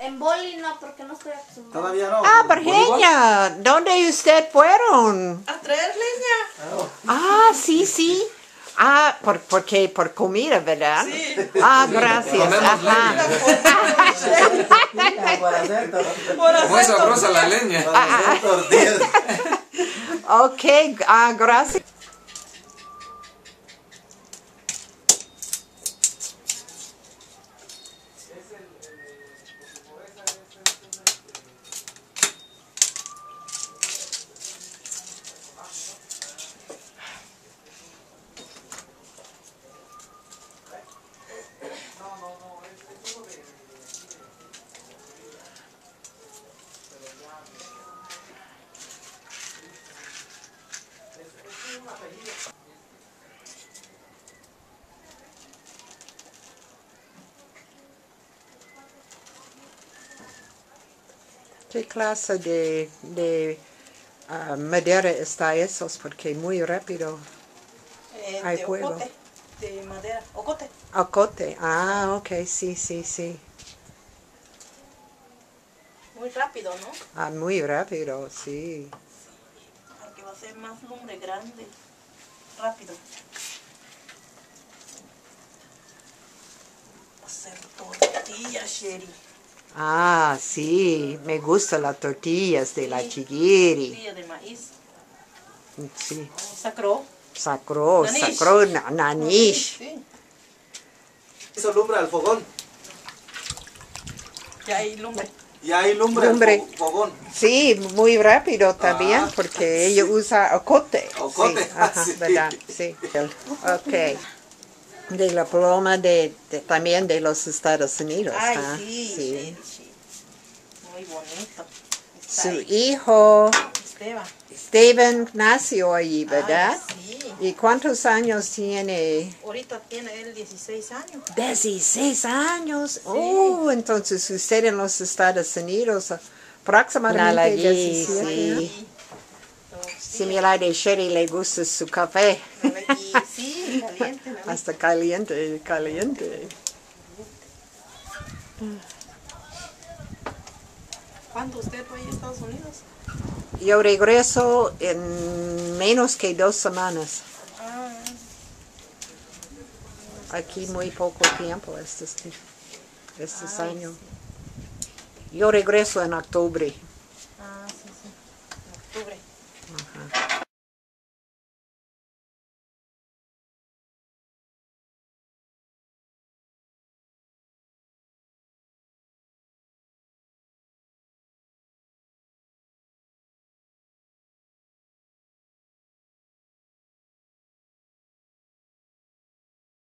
En boli no, porque no estoy acostumbrada. Todavía no. Ah, Virginia, ¿dónde usted fueron? A traer leña. Ah, sí, sí. Ah, porque por comida, ¿verdad? Sí. Ah, gracias. Comemos Ajá. Para hacer Muy sabrosa la leña. tortillas. Ok, gracias. ¿Qué clase de madera está esos? Porque muy rápido hay De fuego. ocote, de madera, ocote. Ocote. Ah, ok, sí, sí, sí. Muy rápido, ¿no? Ah, muy rápido, sí. Porque va a ser más lumbre grande, rápido. Hacer tortillas, Sherry. Ah, sí, me gustan las tortillas de la Sí, chiguiri. tortilla de maíz. Sí, Sacro. sacro, nanish. Sí. Hizo lumbre al fogón. Ya hay lumbre. Y hay lumbre Lumbre. al fogón. Sí, muy rápido también, Ah, porque ella usa ocote. Ocote, Sí, ajá, sí. ¿verdad? Sí. Ok. De la pluma también de los Estados Unidos. Ay, ¿ah? sí, Sherry, sí. Muy bonito. Está Su ahí. hijo, Esteban. Steven, nació allí, ¿verdad? Ay, sí. ¿Y cuántos años tiene? Ahorita tiene él 16 años. 16 años. Oh, entonces usted en los Estados Unidos aproximadamente 17. Sí. Similar de Sherry, le gusta su café. Y sí, caliente. ¿no? Hasta caliente. ¿Cuándo usted fue a Estados Unidos? Yo regreso en menos que 2 semanas. Ah, Aquí muy poco tiempo estos ay, años. Yo regreso en octubre.